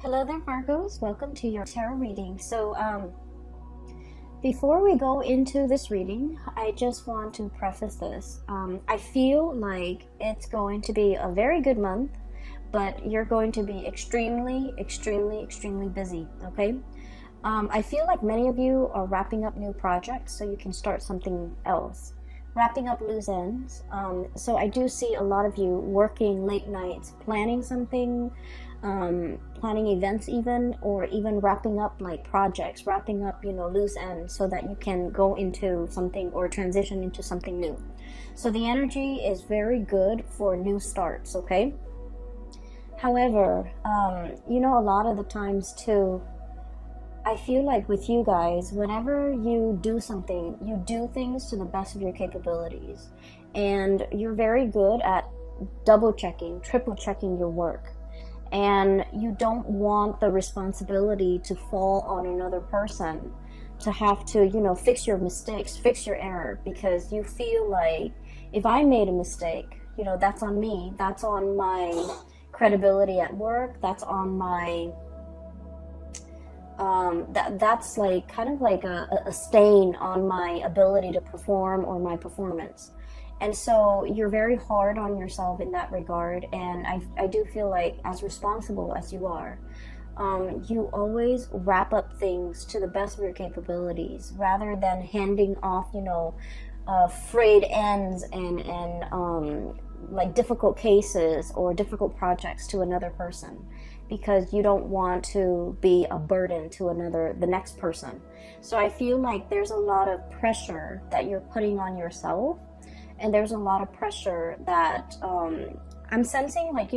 Hello there, Virgos. Welcome to your tarot reading. Before we go into this reading, I just want to preface this. I feel like it's going to be a very good month, but you're going to be extremely busy, okay? I feel like many of you are wrapping up new projects so you can start something else. Wrapping up loose ends. So I do see a lot of you working late nights, planning something, planning events even, or even wrapping up like projects, wrapping up, loose ends so that you can go into something or transition into something new. So the energy is very good for new starts, okay? However, a lot of the times too, I feel like with you guys, whenever you do something, you do things to the best of your capabilities. And you're very good at double checking, triple checking your work. And you don't want the responsibility to fall on another person, to have to, fix your mistakes, fix your error, because you feel like if I made a mistake, that's on me, that's on my credibility at work, that's on my that's like kind of like a stain on my ability to perform or my performance. And so you're very hard on yourself in that regard. And I do feel like, as responsible as you are, you always wrap up things to the best of your capabilities rather than handing off, frayed ends and like difficult cases or difficult projects to another person, because you don't want to be a burden to the next person. So I feel like there's a lot of pressure that you're putting on yourself, and there's a lot of pressure that I'm sensing, like,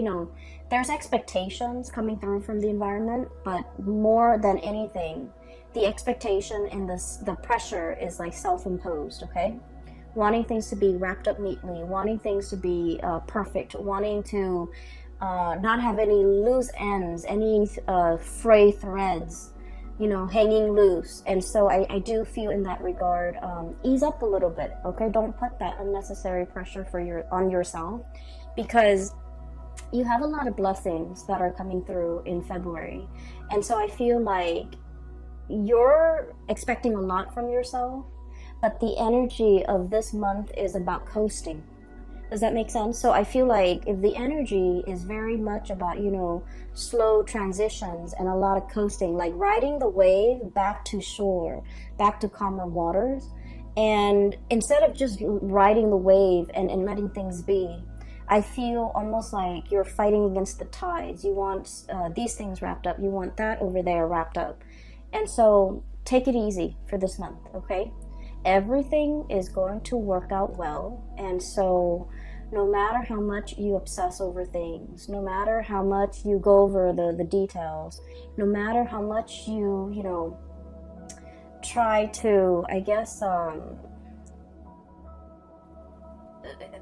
there's expectations coming through from the environment, but more than anything, the expectation and the pressure is like self-imposed, okay? Wanting things to be wrapped up neatly, wanting things to be perfect, wanting to not have any loose ends, any fray threads, hanging loose. And so I do feel in that regard, ease up a little bit, okay? Don't put that unnecessary pressure on yourself, because you have a lot of blessings that are coming through in February. And so I feel like you're expecting a lot from yourself, but the energy of this month is about coasting. Does that make sense? So I feel like if the energy is very much about, slow transitions and a lot of coasting, like riding the wave back to shore, back to calmer waters, and instead of just riding the wave and letting things be, I feel almost like you're fighting against the tides. You want these things wrapped up. You want that over there wrapped up. And so take it easy for this month, okay? Everything is going to work out well. And so no matter how much you obsess over things, no matter how much you go over the details, no matter how much you try to, I guess,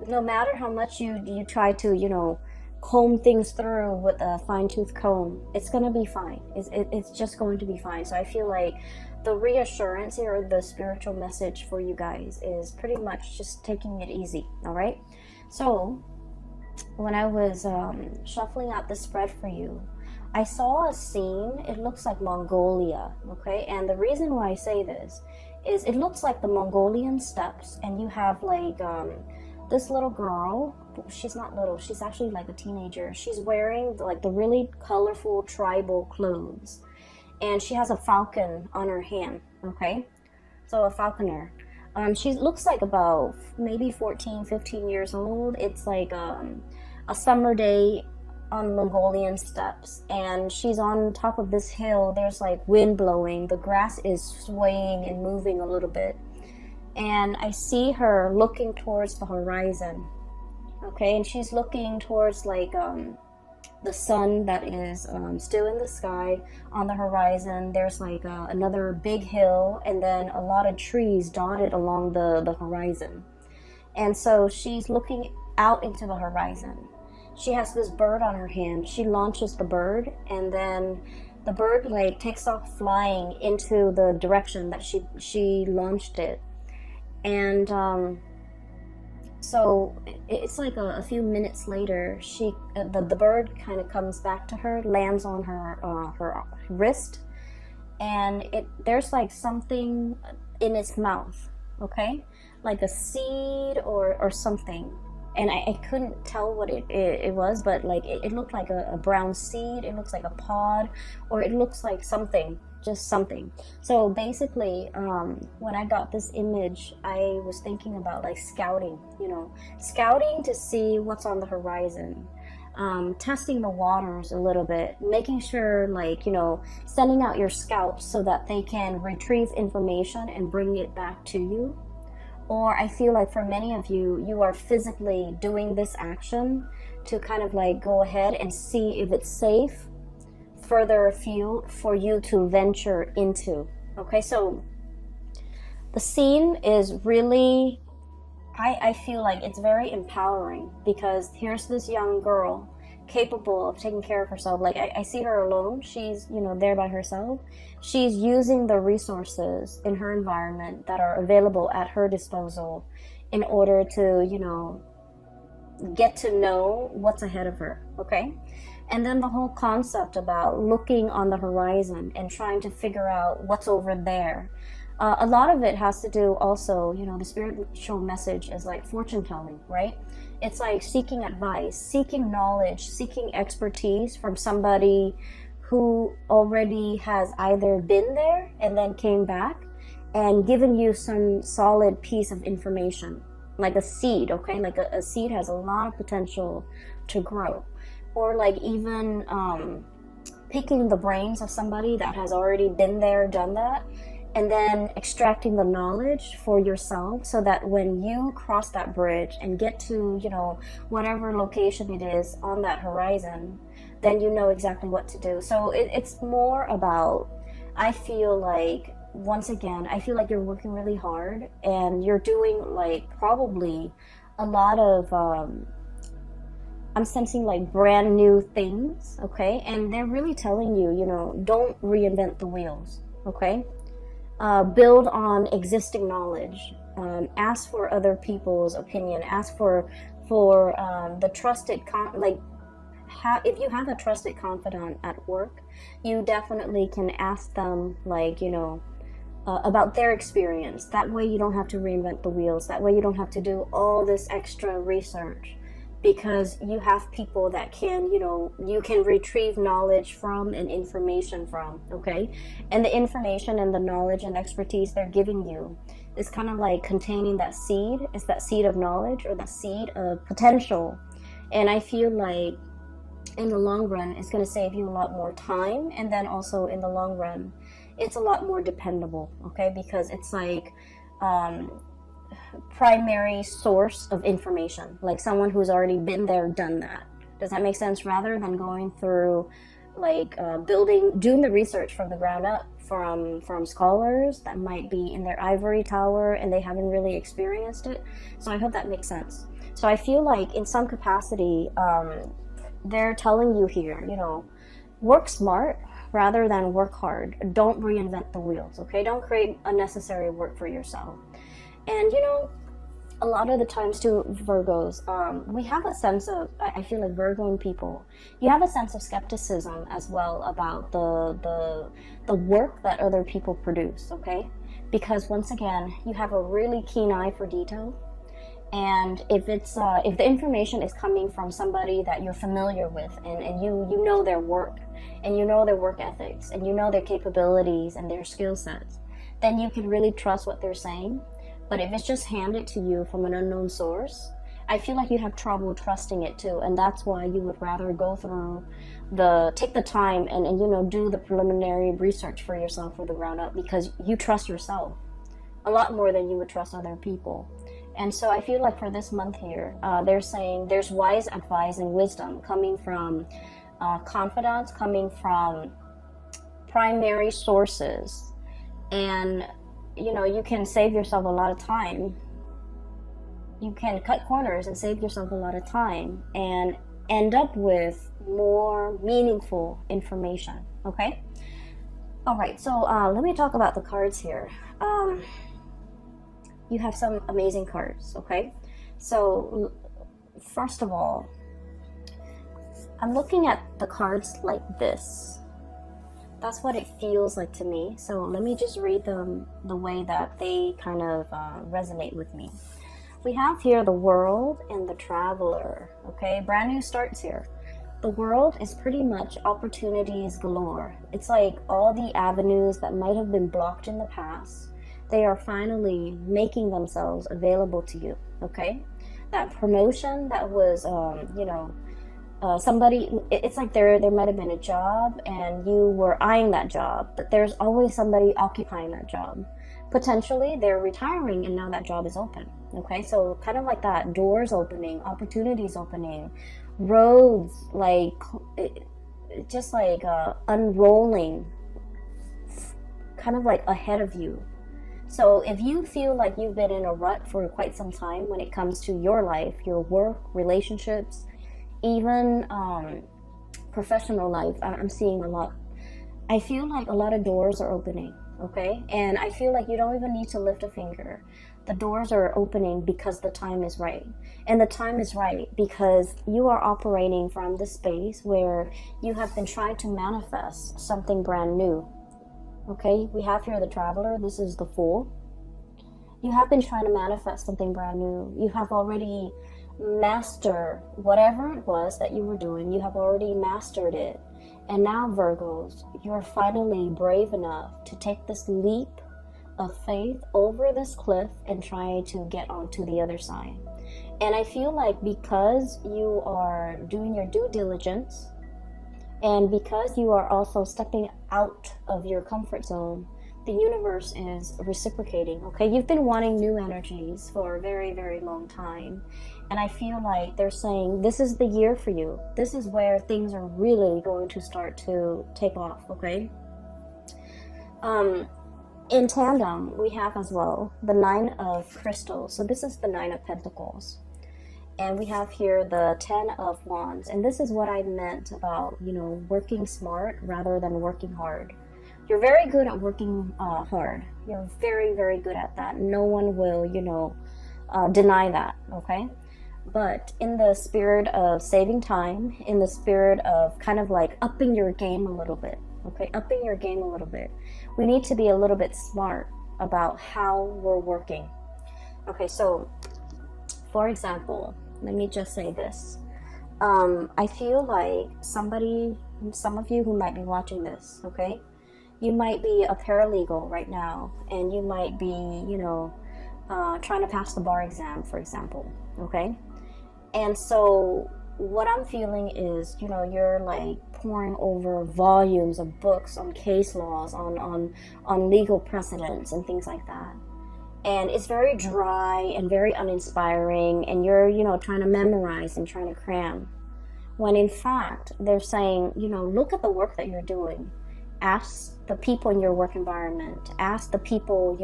no matter how much you try to, comb things through with a fine-tooth comb, it's going to be fine. It's just going to be fine. So I feel like the reassurance here, or the spiritual message for you guys, is pretty much just taking it easy, all right? So when I was shuffling out the spread for you, I saw a scene. It looks like Mongolia, okay? And the reason why I say this is it looks like the Mongolian steppes, and you have like this little girl. She's not little, she's actually like a teenager. She's wearing like the really colorful tribal clothes, and she has a falcon on her hand, okay? So a falconer. She looks like about maybe 14, 15 years old. It's like a summer day on Mongolian steppes, and she's on top of this hill. There's like wind blowing. The grass is swaying and moving a little bit. And I see her looking towards the horizon, okay? And she's looking towards like the sun that is still in the sky. On the horizon there's like another big hill, and then a lot of trees dotted along the horizon. And so she's looking out into the horizon. She has this bird on her hand. She launches the bird, and then the bird like takes off flying into the direction that she launched it. And So it's like a few minutes later, the bird kind of comes back to her, lands on her wrist, and there's like something in its mouth, okay, like a seed or something. And I couldn't tell what it was, but like it looked like a brown seed, it looks like a pod, or it looks like something, just something. So basically, when I got this image, I was thinking about like scouting, scouting to see what's on the horizon, testing the waters a little bit, making sure, like, sending out your scouts so that they can retrieve information and bring it back to you. Or I feel like for many of you, you are physically doing this action to kind of like go ahead and see if it's safe further afield for you to venture into. Okay, so the scene is really, I feel like it's very empowering, because here's this young girl capable of taking care of herself. Like I see her alone. She's, there by herself. She's using the resources in her environment that are available at her disposal in order to, get to know what's ahead of her. Okay. And then the whole concept about looking on the horizon and trying to figure out what's over there. A lot of it has to do also, the spiritual message is like fortune telling, right? It's like seeking advice, seeking knowledge, seeking expertise from somebody who already has either been there and then came back and given you some solid piece of information, like a seed, okay? Like a seed has a lot of potential to grow. Or like even picking the brains of somebody that has already been there, done that, and then extracting the knowledge for yourself so that when you cross that bridge and get to, whatever location it is on that horizon, then you know exactly what to do. So it's more about, I feel like, once again, I feel like you're working really hard and you're doing like probably a lot of, I'm sensing like brand new things, okay? And they're really telling you, don't reinvent the wheels, okay? Build on existing knowledge. Ask for other people's opinion. Ask for the trusted if you have a trusted confidant at work, you definitely can ask them, like, about their experience. That way you don't have to reinvent the wheels. That way you don't have to do all this extra research, because you have people that can, you can retrieve knowledge from and information from, okay? And the information and the knowledge and expertise they're giving you is kind of like containing that seed. It's that seed of knowledge or the seed of potential. And I feel like in the long run, it's going to save you a lot more time. And then also in the long run, it's a lot more dependable, okay? Because it's like, primary source of information, like someone who's already been there, done that. Does that make sense? Rather than going through like doing the research from the ground up from scholars that might be in their ivory tower and they haven't really experienced it. So I hope that makes sense. So I feel like in some capacity, they're telling you here, work smart rather than work hard. Don't reinvent the wheels, okay? Don't create unnecessary work for yourself. And a lot of the times too, Virgos, we have a sense of, I feel like Virgoing people, you have a sense of skepticism as well about the work that other people produce, okay? Because once again, you have a really keen eye for detail. And if the information is coming from somebody that you're familiar with, and you know their work, and you know their work ethics, and you know their capabilities and their skill sets, then you can really trust what they're saying. But if it's just handed to you from an unknown source, I feel like you have trouble trusting it too. And that's why you would rather go through take the time and do the preliminary research for yourself from the ground up, because you trust yourself a lot more than you would trust other people. And so I feel like for this month here, they're saying there's wise advice and wisdom coming from confidants, coming from primary sources. And you can save yourself a lot of time. You can cut corners and save yourself a lot of time and end up with more meaningful information, okay? All right, so let me talk about the cards here. You have some amazing cards, okay? So, first of all, I'm looking at the cards like this. That's what it feels like to me. So let me just read them the way that they kind of resonate with me. We have here the World and the Traveler. Okay, brand new starts here. The World is pretty much opportunities galore. It's like all the avenues that might have been blocked in the past, they are finally making themselves available to you. Okay, that promotion that was, somebody, it's like there might have been a job and you were eyeing that job, but there's always somebody occupying that job. Potentially they're retiring and now that job is open. Okay, so kind of like that, doors opening, opportunities opening, roads like just like unrolling kind of like ahead of you. So if you feel like you've been in a rut for quite some time when it comes to your life, your work, relationships, even professional life, I'm seeing a lot. I feel like a lot of doors are opening, okay? And I feel like you don't even need to lift a finger. The doors are opening because the time is right. And the time is right because you are operating from the space where you have been trying to manifest something brand new. Okay, we have here the Traveler. This is the Fool. You have been trying to manifest something brand new. You have already mastered whatever it was that you were doing. You have already mastered it. And now, Virgos, you're finally brave enough to take this leap of faith over this cliff and try to get onto the other side. And I feel like because you are doing your due diligence, and because you are also stepping out of your comfort zone, the universe is reciprocating, okay? You've been wanting new energies for a very, very long time. And I feel like they're saying, this is the year for you. This is where things are really going to start to take off, okay? In tandem, we have as well the Nine of Crystals. So this is the Nine of Pentacles. And we have here the Ten of Wands. And this is what I meant about, working smart rather than working hard. You're very good at working hard. You're very, very good at that. No one will, deny that, okay? But in the spirit of saving time, in the spirit of kind of like upping your game a little bit, okay? Upping your game a little bit. We need to be a little bit smart about how we're working. Okay, so, for example, let me just say this. I feel like some of you who might be watching this, okay? You might be a paralegal right now, and you might be, trying to pass the bar exam, for example, okay? And so what I'm feeling is, you're like pouring over volumes of books on case laws, on legal precedents and things like that. And it's very dry and very uninspiring, and you're, trying to memorize and trying to cram. When in fact, they're saying, look at the work that you're doing. Ask the people in your work environment. Ask the people,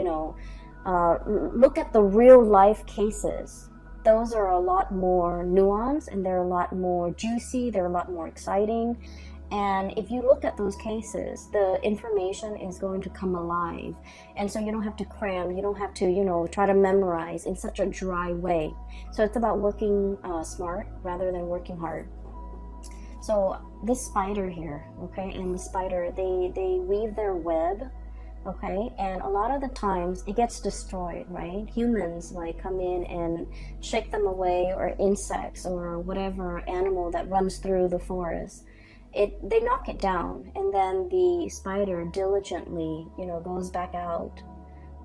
look at the real life cases. Those are a lot more nuanced, and they're a lot more juicy. They're a lot more exciting. And if you look at those cases, the information is going to come alive. And so you don't have to cram. You don't have to, try to memorize in such a dry way. So it's about working smart rather than working hard. So this spider here, okay, and the spider, they weave their web, okay, and a lot of the times it gets destroyed, right? Humans like come in and shake them away, or insects or whatever animal that runs through the forest. They knock it down, and then the spider diligently, goes back out,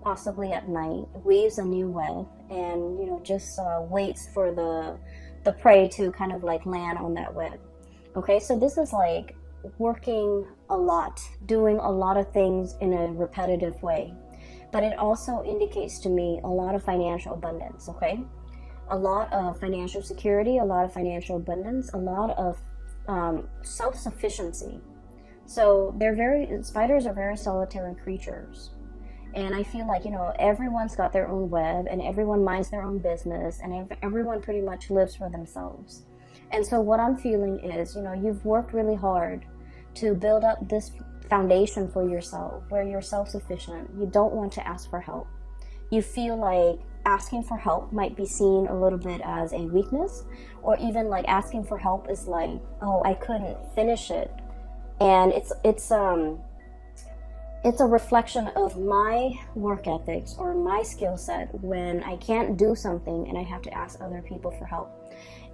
possibly at night, weaves a new web, and just waits for the prey to kind of like land on that web. Okay, so this is like working a lot, doing a lot of things in a repetitive way. But it also indicates to me a lot of financial abundance, okay? A lot of financial security, a lot of financial abundance, a lot of self-sufficiency. So spiders are very solitary creatures. And I feel like, everyone's got their own web, and everyone minds their own business, and everyone pretty much lives for themselves. And so what I'm feeling is, you've worked really hard to build up this foundation for yourself where you're self-sufficient. You don't want to ask for help. You feel like asking for help might be seen a little bit as a weakness, or even like asking for help is like, oh, I couldn't finish it. And it's a reflection of my work ethics or my skill set when I can't do something and I have to ask other people for help.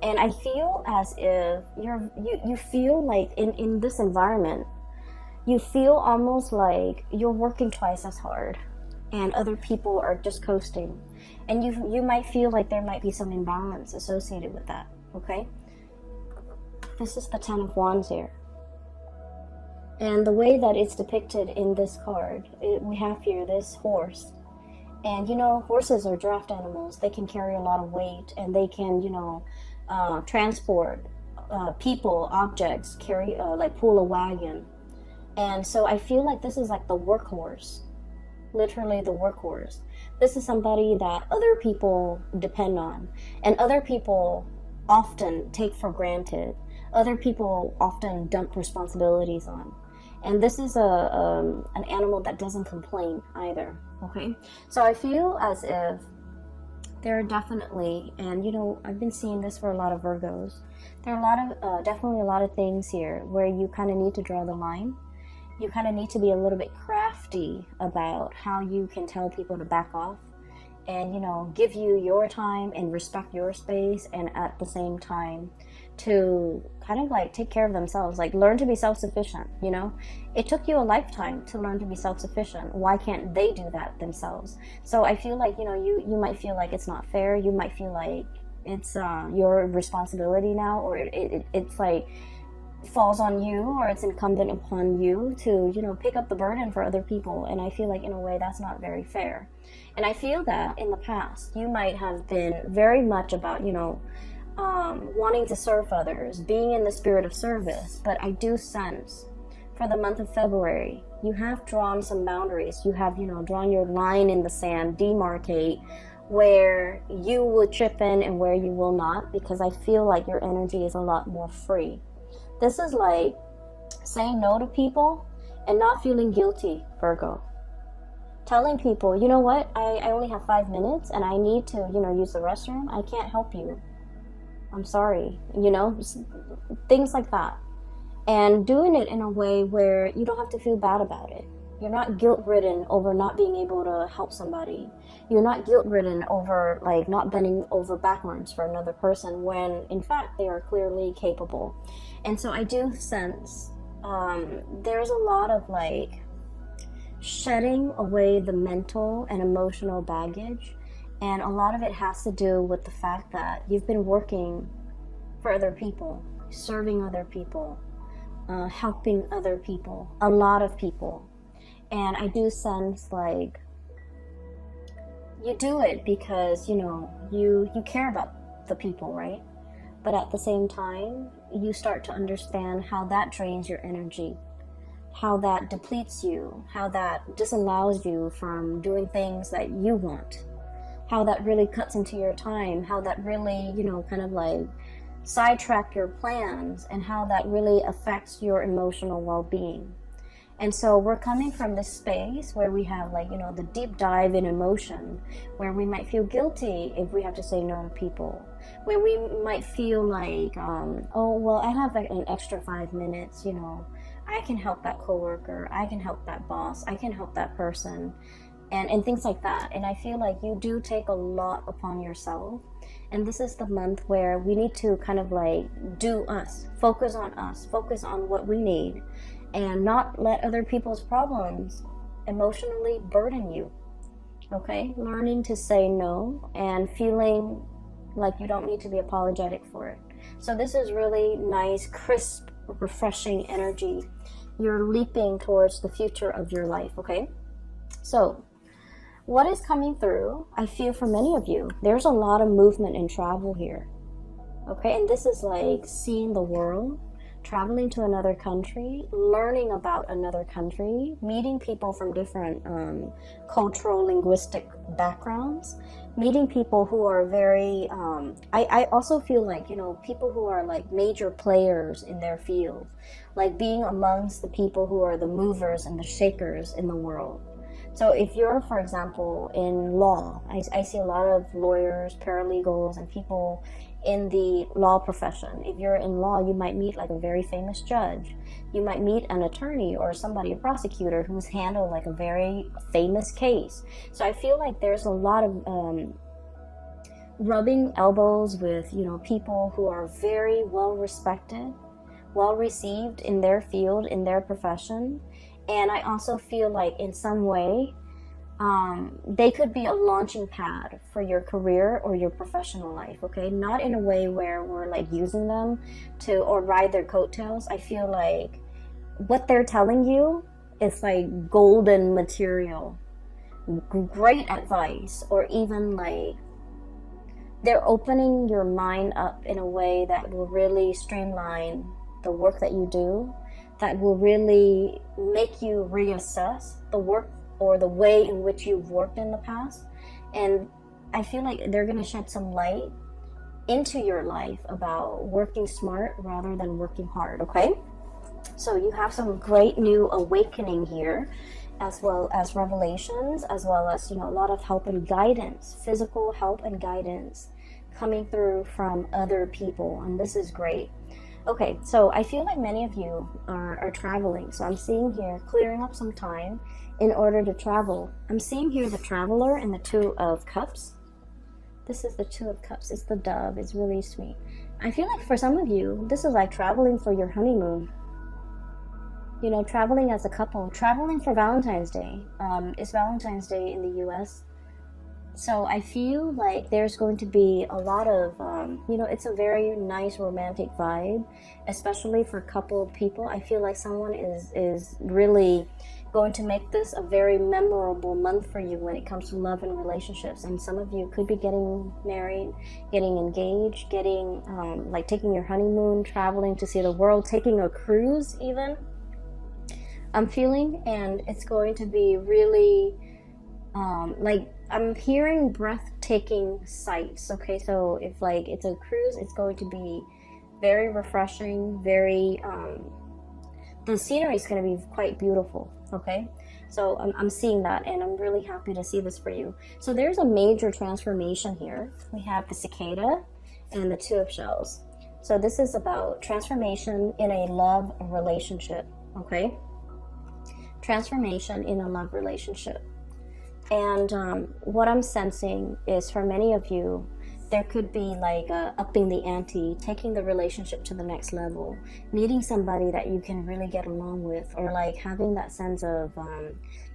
And I feel as if you feel like in this environment, you feel almost like you're working twice as hard and other people are just coasting. And you might feel like there might be some imbalance associated with that, okay? This is the Ten of Wands here. And the way that it's depicted in this card, we have here this horse. And, you know, horses are draft animals. They can carry a lot of weight and they can, you know, transport people, objects, carry, like pull a wagon. And so I feel like this is like the workhorse, literally the workhorse. This is somebody that other people depend on and other people often take for granted. Other people often dump responsibilities on. And this is an animal that doesn't complain either, okay? So I feel as if there are definitely, and you know, I've been seeing this for a lot of Virgos, there are a lot of, definitely a lot of things here where you kind of need to draw the line. You kind of need to be a little bit crafty about how you can tell people to back off and, you know, give you your time and respect your space, and at the same time to kind of like take care of themselves, like learn to be self-sufficient. You know, it took you a lifetime to learn to be self-sufficient. Why can't they do that themselves? So I feel like, you know, you might feel like it's not fair. You might feel like it's your responsibility now, or it's like falls on you, or it's incumbent upon you to, you know, pick up the burden for other people. And I feel like in a way that's not very fair. And I feel that in the past you might have been very much about, you know, wanting to serve others, being in the spirit of service. But I do sense for the month of February, you have drawn some boundaries. You have, you know, drawn your line in the sand, demarcate where you will chip in and where you will not, because I feel like your energy is a lot more free. This is like saying no to people and not feeling guilty, Virgo. Telling people, you know what, I only have 5 minutes and I need to, you know, use the restroom. I can't help you. I'm sorry. You know, things like that. And doing it in a way where you don't have to feel bad about it. You're not guilt-ridden over not being able to help somebody. You're not guilt-ridden over like not bending over backwards for another person when in fact they are clearly capable. And so I do sense there's a lot of like shedding away the mental and emotional baggage, and a lot of it has to do with the fact that you've been working for other people, serving other people, helping other people, a lot of people. And I do sense like you do it because, you know, you care about the people, right? But at the same time, you start to understand how that drains your energy, how that depletes you, how that disallows you from doing things that you want, how that really cuts into your time, how that really, you know, kind of like sidetrack your plans, and how that really affects your emotional well-being. And so we're coming from this space where we have like, you know, the deep dive in emotion, where we might feel guilty if we have to say no to people, where we might feel like, oh, well, I have like an extra 5 minutes, you know, I can help that coworker, I can help that boss, I can help that person, and things like that. And I feel like you do take a lot upon yourself. And this is the month where we need to kind of like do us, focus on what we need, and not let other people's problems emotionally burden you. Okay? Learning to say no and feeling like you don't need to be apologetic for it. So this is really nice, crisp, refreshing energy. You're leaping towards the future of your life, okay? So what is coming through, I feel for many of you, there's a lot of movement and travel here. Okay? And this is like seeing the world, traveling to another country, learning about another country, meeting people from different cultural, linguistic backgrounds, meeting people who are very, I also feel like, you know, people who are like major players in their field, like being amongst the people who are the movers and the shakers in the world. So if you're, for example, in law, I see a lot of lawyers, paralegals, and people in the law profession. If you're in law, you might meet like a very famous judge. You might meet an attorney or somebody, a prosecutor, who's handled like a very famous case. So I feel like there's a lot of rubbing elbows with, you know, people who are very well respected, well received in their field, in their profession. And I also feel like in some way, they could be a launching pad for your career or your professional life, okay? Not in a way where we're like using them to, or ride their coattails. I feel like what they're telling you is like golden material, great advice, or even like they're opening your mind up in a way that will really streamline the work that you do, that will really make you reassess the work or the way in which you've worked in the past. And I feel like they're going to shed some light into your life about working smart rather than working hard, okay? So you have some great new awakening here, as well as revelations, as well as, you know, a lot of help and guidance, physical help and guidance coming through from other people, and this is great. Okay, so I feel like many of you are traveling. So I'm seeing here clearing up some time in order to travel. I'm seeing here the Traveler and the Two of Cups. This is the Two of Cups. It's the dove. It's really sweet. I feel like for some of you, this is like traveling for your honeymoon. You know, traveling as a couple. Traveling for Valentine's Day. It's Valentine's Day in the US. So I feel like there's going to be a lot of, you know, it's a very nice romantic vibe, especially for coupled people. I feel like someone is really going to make this a very memorable month for you when it comes to love and relationships. And some of you could be getting married, getting engaged, getting, like taking your honeymoon, traveling to see the world, taking a cruise even, I'm feeling. And it's going to be really, like, I'm hearing breathtaking sights, okay? So if like it's a cruise, it's going to be very refreshing, very, the scenery is going to be quite beautiful, okay? So I'm seeing that, and I'm really happy to see this for you. So there's a major transformation here. We have the cicada and the Two of Shells. So this is about transformation in a love relationship, okay? Transformation in a love relationship. And what I'm sensing is for many of you, there could be like upping the ante, taking the relationship to the next level, meeting somebody that you can really get along with, or like having that sense of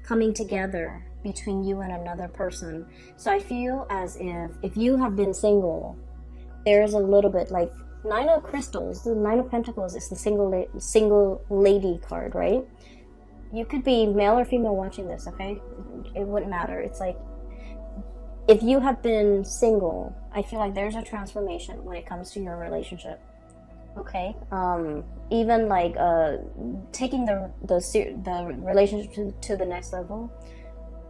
coming together between you and another person. So I feel as if you have been single, there's a little bit like Nine of Crystals, the Nine of Pentacles is the single lady card, right? You could be male or female watching this, okay? It wouldn't matter. It's like, if you have been single, I feel like there's a transformation when it comes to your relationship, okay? Even like taking the relationship to the next level.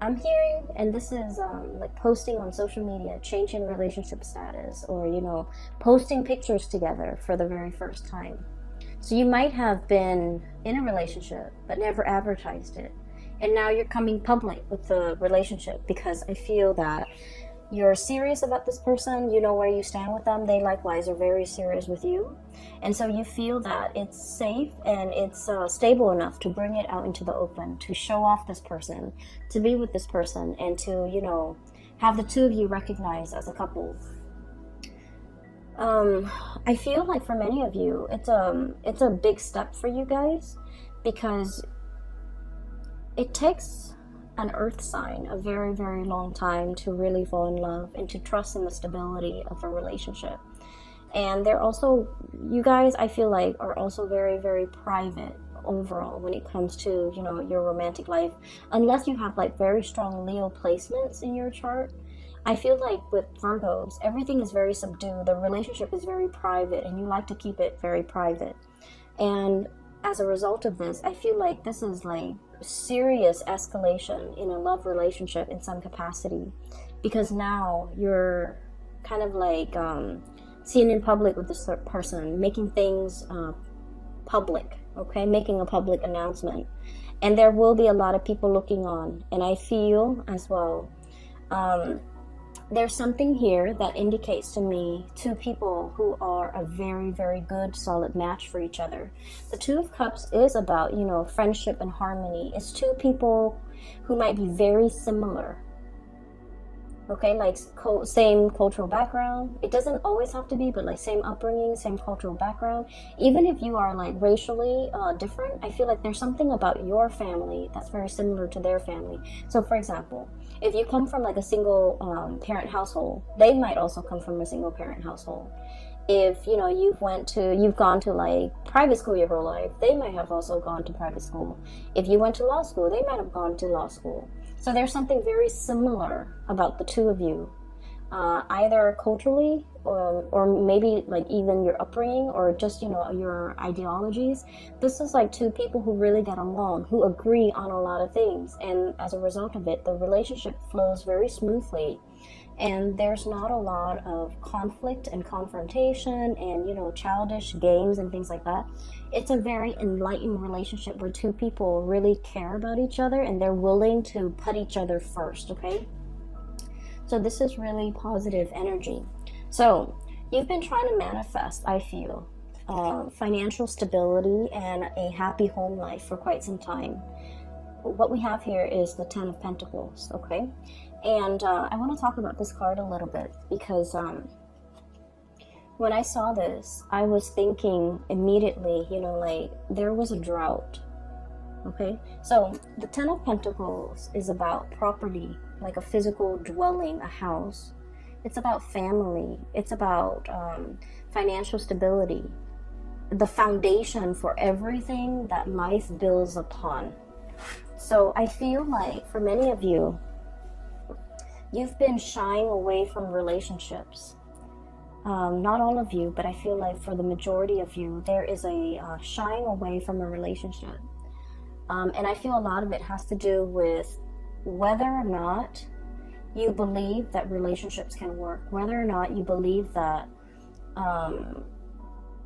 I'm hearing, and this is like posting on social media, changing relationship status, or, you know, posting pictures together for the very first time. So you might have been in a relationship but never advertised it, and now you're coming public with the relationship because I feel that you're serious about this person, you know where you stand with them, they likewise are very serious with you, and so you feel that it's safe and it's stable enough to bring it out into the open, to show off this person, to be with this person, and to, you know, have the two of you recognized as a couple. I feel like for many of you, it's a big step for you guys, because it takes an earth sign a very, very long time to really fall in love and to trust in the stability of a relationship. And they're also, you guys, I feel like, are also very, very private overall when it comes to, you know, your romantic life, unless you have like very strong Leo placements in your chart. I feel like with Virgos, everything is very subdued. The relationship is very private, and you like to keep it very private. And as a result of this, I feel like this is like serious escalation in a love relationship in some capacity, because now you're kind of like seen in public with this person, making things public, okay, making a public announcement. And there will be a lot of people looking on. And I feel as well, um, there's something here that indicates to me two people who are a very, very good, solid match for each other. The Two of Cups is about, friendship and harmony. It's two people who might be very similar. Okay, like same cultural background. It doesn't always have to be, but like same upbringing, same cultural background. Even if you are like racially different, I feel like there's something about your family that's very similar to their family. So, for example, if you come from like a single parent household, they might also come from a single parent household. If you've gone to like private school your whole life, they might have also gone to private school. If you went to law school, they might have gone to law school. So there's something very similar about the two of you, either culturally or maybe like even your upbringing or just, your ideologies. This is like two people who really get along, who agree on a lot of things. And as a result of it, the relationship flows very smoothly. And there's not a lot of conflict and confrontation and, childish games and things like that. It's a very enlightened relationship where two people really care about each other and they're willing to put each other first, okay? So this is really positive energy. So you've been trying to manifest, I feel, financial stability and a happy home life for quite some time. What we have here is the Ten of Pentacles, okay? And I want to talk about this card a little bit because when I saw this, I was thinking immediately, like there was a drought, okay? So the Ten of Pentacles is about property, like a physical dwelling, a house. It's about family. It's about financial stability, the foundation for everything that life builds upon. So I feel like for many of you, you've been shying away from relationships. Not all of you, but I feel like for the majority of you, there is a shying away from a relationship. And I feel a lot of it has to do with whether or not you believe that relationships can work, whether or not you believe that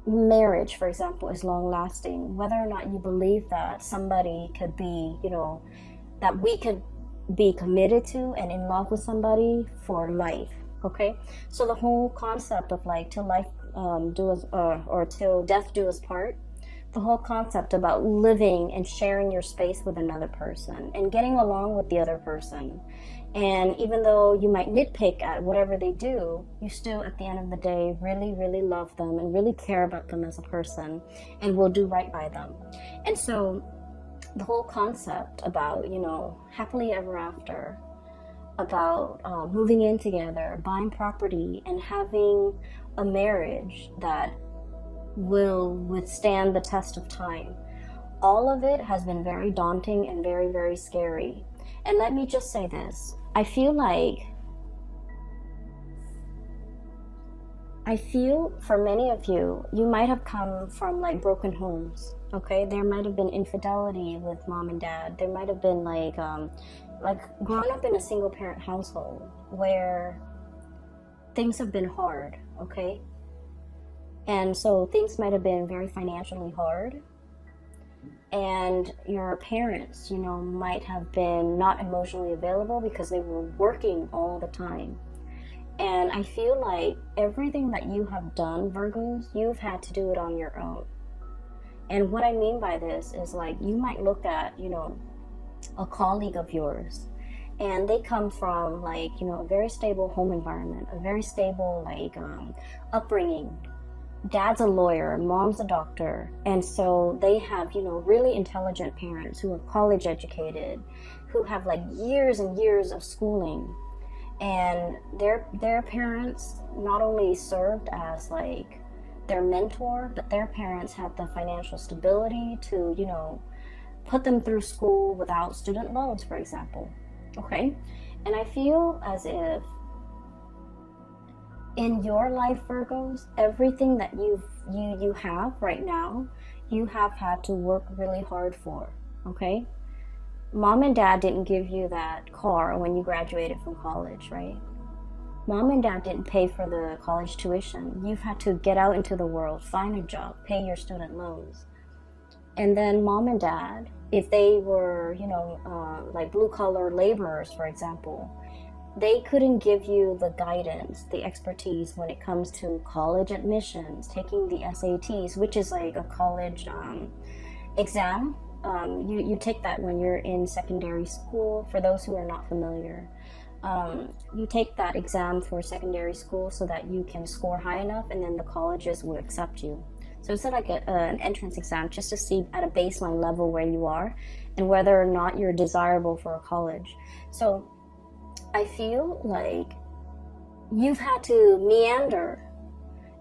marriage, for example, is long lasting, whether or not you believe that somebody could be, that we could be committed to and in love with somebody for life. Okay, so the whole concept of like till life do us or till death do us part, the whole concept about living and sharing your space with another person and getting along with the other person, and even though you might nitpick at whatever they do, you still at the end of the day really, really love them and really care about them as a person and will do right by them. And so the whole concept about, happily ever after, about moving in together, buying property, and having a marriage that will withstand the test of time. All of it has been very daunting and very, very scary. And let me just say this. I feel for many of you, you might have come from like broken homes. Okay, there might have been infidelity with mom and dad. There might have been like growing up in a single parent household where things have been hard, okay? And so things might have been very financially hard. And your parents, might have been not emotionally available because they were working all the time. And I feel like everything that you have done, Virgos, you've had to do it on your own. And what I mean by this is like you might look at, a colleague of yours and they come from like, a very stable home environment, a very stable like upbringing. Dad's a lawyer, mom's a doctor, and so they have, really intelligent parents who are college educated, who have like years and years of schooling. And their parents not only served as like their mentor, but their parents had the financial stability to, put them through school without student loans, for example. Okay? And I feel as if in your life, Virgos, everything that you have right now, you have had to work really hard for. Okay? Mom and dad didn't give you that car when you graduated from college, right? Mom and dad didn't pay for the college tuition. You've had to get out into the world, find a job, pay your student loans. And then mom and dad, if they were, you know, like blue collar laborers, for example, they couldn't give you the guidance, the expertise when it comes to college admissions, taking the SATs, which is like a college exam. You take that when you're in secondary school. For those who are not familiar, you take that exam for secondary school so that you can score high enough, and then the colleges will accept you. So it's like an entrance exam just to see at a baseline level where you are and whether or not you're desirable for a college. So I feel like you've had to meander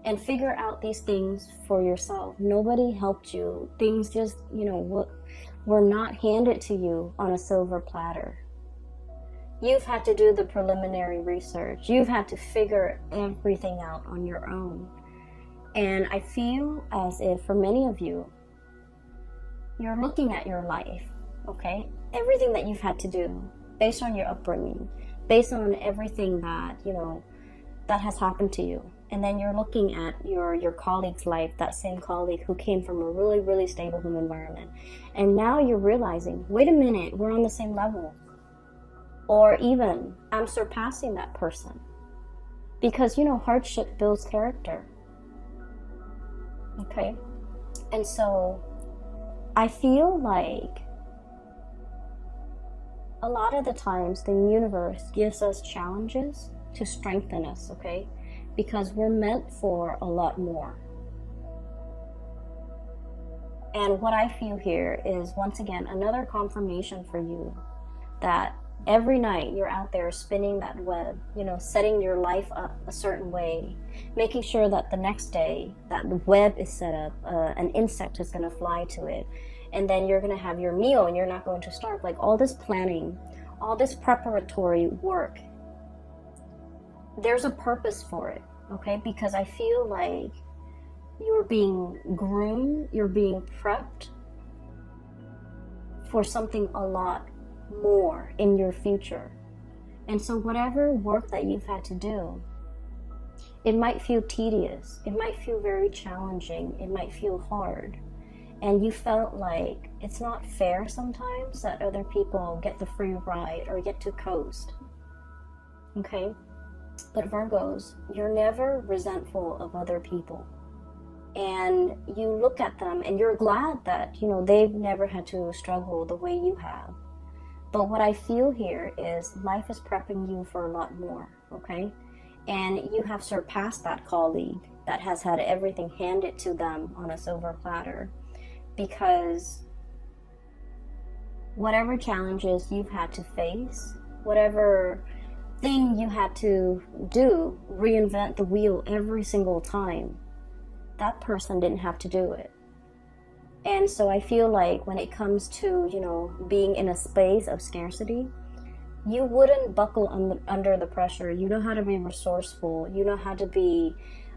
and figure out these things for yourself. Nobody helped you. Things just, you know, were not handed to you on a silver platter. You've had to do the preliminary research. You've had to figure everything out on your own. And I feel as if for many of you, you're looking at your life, okay? Everything that you've had to do based on your upbringing, based on everything that, you know, that has happened to you. And then you're looking at your colleague's life, that same colleague who came from a really, really stable home environment. And now you're realizing, wait a minute, we're on the same level. Or even, I'm surpassing that person. Because, you know, hardship builds character. Okay? And so, I feel like a lot of the times the universe gives us challenges to strengthen us, okay? Because we're meant for a lot more. And what I feel here is, once again, another confirmation for you that every night you're out there spinning that web, you know, setting your life up a certain way, making sure that the next day that the web is set up, an insect is going to fly to it, and then you're going to have your meal and you're not going to starve. Like all this planning, all this preparatory work, there's a purpose for it, okay? Because I feel like you're being groomed, you're being prepped for something a lot more in your future. And so whatever work that you've had to do, it might feel tedious, it might feel very challenging, it might feel hard, and you felt like it's not fair sometimes that other people get the free ride or get to coast, okay? But Virgos, you're never resentful of other people, and you look at them and you're glad that, you know, they've never had to struggle the way you have. But what I feel here is life is prepping you for a lot more, okay? And you have surpassed that colleague that has had everything handed to them on a silver platter, because whatever challenges you've had to face, whatever thing you had to do, reinvent the wheel every single time, that person didn't have to do it. And so I feel like when it comes to, you know, being in a space of scarcity, you wouldn't buckle under the pressure. You know how to be resourceful. You know how to be,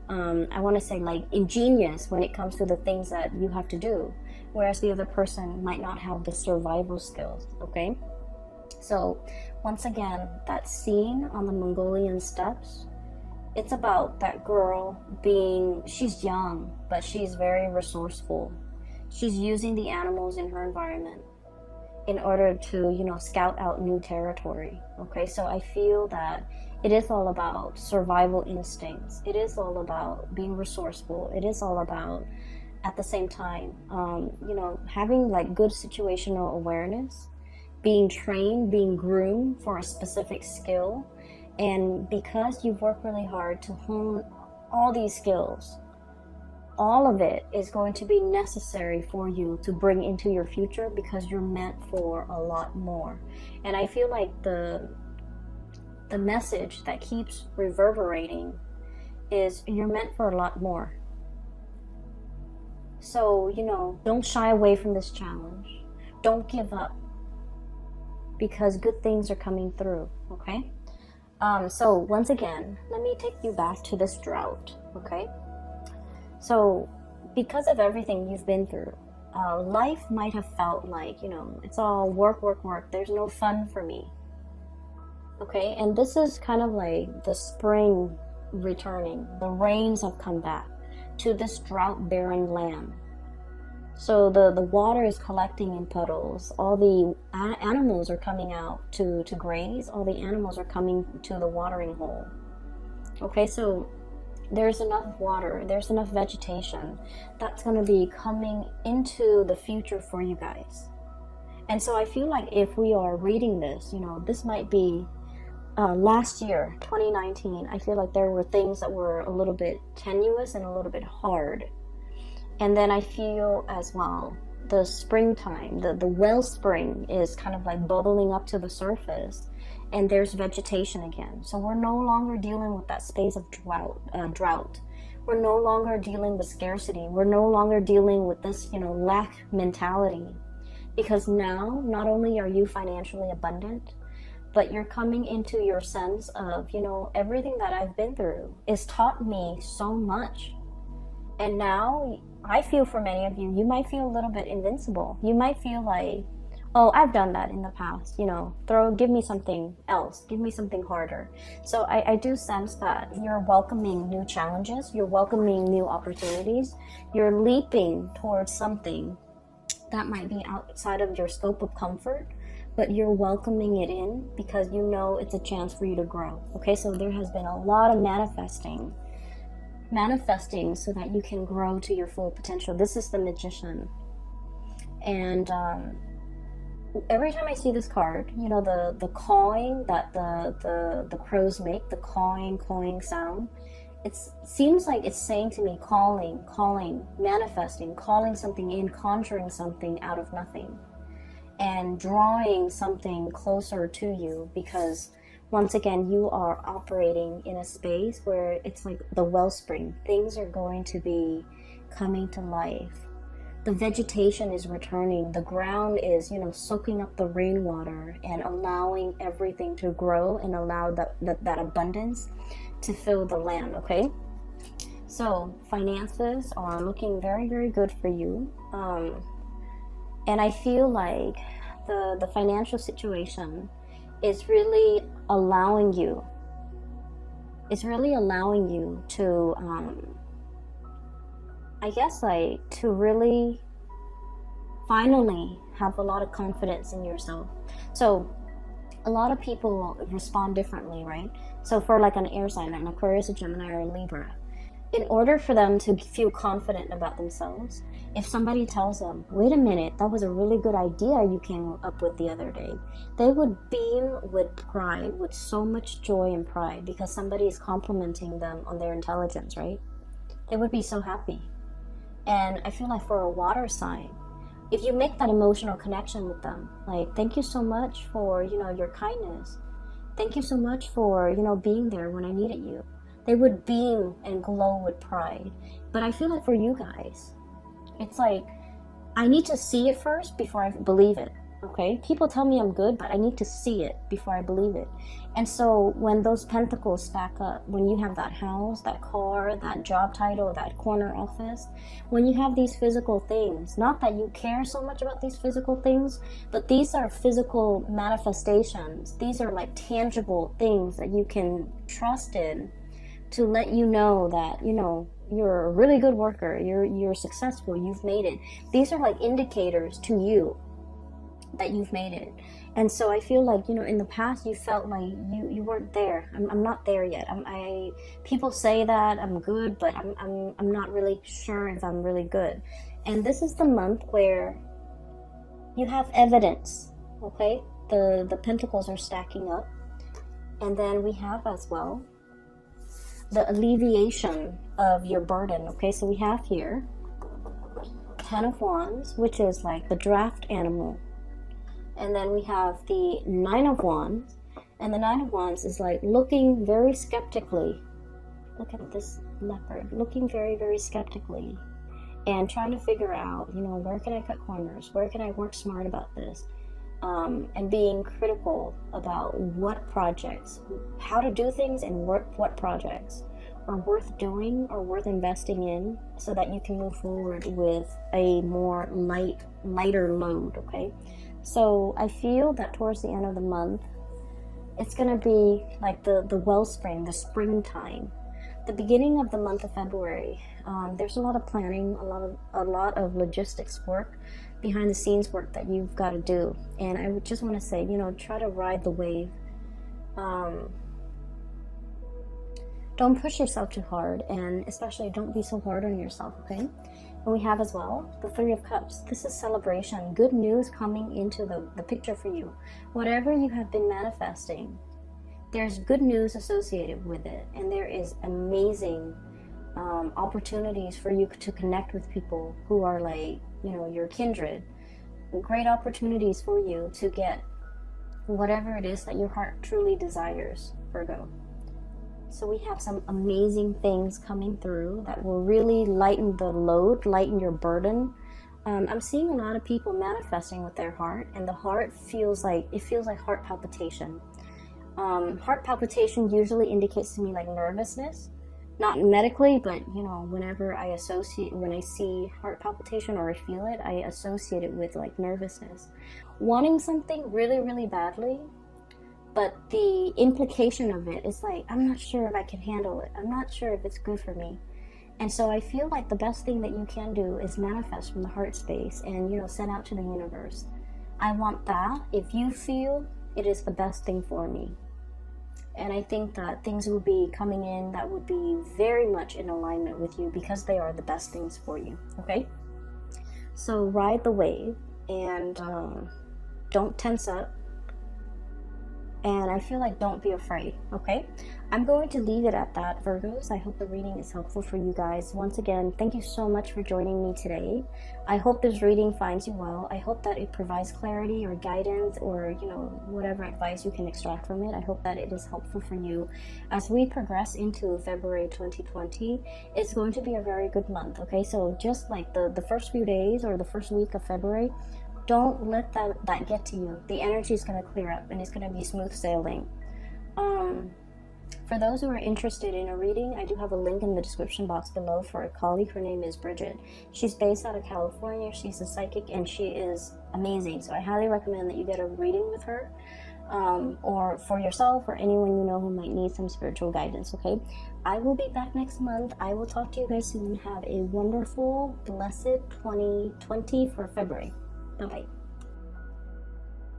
I want to say, like, ingenious when it comes to the things that you have to do. Whereas the other person might not have the survival skills, okay? So, once again, that scene on the Mongolian steppes, it's about that girl being, she's young, but she's very resourceful. She's using the animals in her environment in order to, you know, scout out new territory, okay? So I feel that it is all about survival instincts. It is all about being resourceful. It is all about, at the same time, you know, having like good situational awareness, being trained, being groomed for a specific skill. And because you've worked really hard to hone all these skills, all of it is going to be necessary for you to bring into your future, because you're meant for a lot more. And I feel like the message that keeps reverberating is you're meant for a lot more. So, you know, don't shy away from this challenge. Don't give up, because good things are coming through, okay? So once again, let me take you back to this drought, okay? So because of everything you've been through, life might have felt like, you know, it's all work, work, work. There's no fun for me, okay? And this is kind of like the spring returning. The rains have come back to this drought-barren land. So the water is collecting in puddles. All the animals are coming out to graze. All the animals are coming to the watering hole. Okay, so there's enough water, there's enough vegetation that's going to be coming into the future for you guys. And so I feel like if we are reading this, you know, this might be last year, 2019, I feel like there were things that were a little bit tenuous and a little bit hard. And then I feel as well, the springtime, the wellspring is kind of like bubbling up to the surface, and there's vegetation again. So we're no longer dealing with that space of drought. We're no longer dealing with scarcity. We're no longer dealing with this, you know, lack mentality. Because now, not only are you financially abundant, but you're coming into your sense of, you know, everything that I've been through has taught me so much. And now, I feel for many of you, you might feel a little bit invincible. You might feel like, oh, I've done that in the past, you know, give me something else, give me something harder. So I do sense that you're welcoming new challenges, you're welcoming new opportunities, you're leaping towards something that might be outside of your scope of comfort, but you're welcoming it in because you know it's a chance for you to grow. Okay, so there has been a lot of manifesting so that you can grow to your full potential. This is the Magician. And every time I see this card, you know, the cawing that the crows make, the cawing sound, it seems like it's saying to me, calling, manifesting, calling something in, conjuring something out of nothing, and drawing something closer to you, because once again, you are operating in a space where it's like the wellspring. Things are going to be coming to life. The vegetation is returning. The ground is, you know, soaking up the rainwater and allowing everything to grow and allow that abundance to fill the land, okay? So finances are looking very, very good for you. And I feel like the financial situation is really allowing you to I guess like to really finally have a lot of confidence in yourself. So a lot of people respond differently, right? So for like an air sign, an Aquarius, a Gemini, or a Libra, in order for them to feel confident about themselves, if somebody tells them, wait a minute, that was a really good idea you came up with the other day, they would beam with pride, with so much joy and pride, because somebody is complimenting them on their intelligence, right? They would be so happy. And I feel like for a water sign, if you make that emotional connection with them, like, thank you so much for, you know, your kindness. Thank you so much for, you know, being there when I needed you. They would beam and glow with pride. But I feel like for you guys, it's like, I need to see it first before I believe it, okay? People tell me I'm good, but I need to see it before I believe it. And so when those pentacles stack up, when you have that house, that car, that job title, that corner office, when you have these physical things, not that you care so much about these physical things, but these are physical manifestations. These are like tangible things that you can trust in to let you know that, you know, you're a really good worker, you're successful, you've made it. These are like indicators to you that you've made it. And so I feel like, you know, in the past you felt like you weren't there. I'm not there yet. People say that I'm good, but I'm not really sure if I'm really good. And this is the month where you have evidence, okay? The pentacles are stacking up. And then we have as well the alleviation of your burden, okay? So we have here 10 of Wands, which is like the draft animal. And then we have the 9 of Wands, and the 9 of Wands is like looking very skeptically. Look at this leopard, looking very, very skeptically and trying to figure out, you know, where can I cut corners? Where can I work smart about this? And being critical about what projects, how to do things, and what projects are worth doing or worth investing in, so that you can move forward with a more lighter load, okay? So I feel that towards the end of the month, it's going to be like the wellspring, the springtime. the beginning of the month of February, there's a lot of planning, a lot of logistics work, behind the scenes work that you've got to do. And I would just want to say, try to ride the wave. Don't push yourself too hard, and especially don't be so hard on yourself, okay? And we have as well the Three of Cups. This is celebration, good news coming into the picture for you. Whatever you have been manifesting, there's good news associated with it, and there is amazing opportunities for you to connect with people who are like, your kindred. Great opportunities for you to get whatever it is that your heart truly desires, Virgo. So we have some amazing things coming through that will really lighten the load, lighten your burden. I'm seeing a lot of people manifesting with their heart, and the heart feels like heart palpitation. Heart palpitation usually indicates to me like nervousness, not medically, but whenever when I see heart palpitation or I feel it, I associate it with like nervousness, wanting something really, really badly. But the implication of it is like, I'm not sure if I can handle it. I'm not sure if it's good for me. And so I feel like the best thing that you can do is manifest from the heart space and, send out to the universe. I want that. If you feel it is the best thing for me. And I think that things will be coming in that would be very much in alignment with you because they are the best things for you. Okay? So ride the wave and don't tense up. And I feel like don't be afraid, okay? I'm going to leave it at that, Virgos. I hope the reading is helpful for you guys. Once again, thank you so much for joining me today. I hope this reading finds you well. I hope that it provides clarity or guidance or, whatever advice you can extract from it. I hope that it is helpful for you. As we progress into February 2020, it's going to be a very good month, okay? So just like the first few days or the first week of February, don't let that get to you. The energy is going to clear up and it's going to be smooth sailing. For those who are interested in a reading, I do have a link in the description box below for a colleague. Her name is Bridget. She's based out of California. She's a psychic and she is amazing. So I highly recommend that you get a reading with her, or for yourself or anyone you know who might need some spiritual guidance, okay? I will be back next month. I will talk to you guys soon. Have a wonderful, blessed 2020 for February. Bye-bye.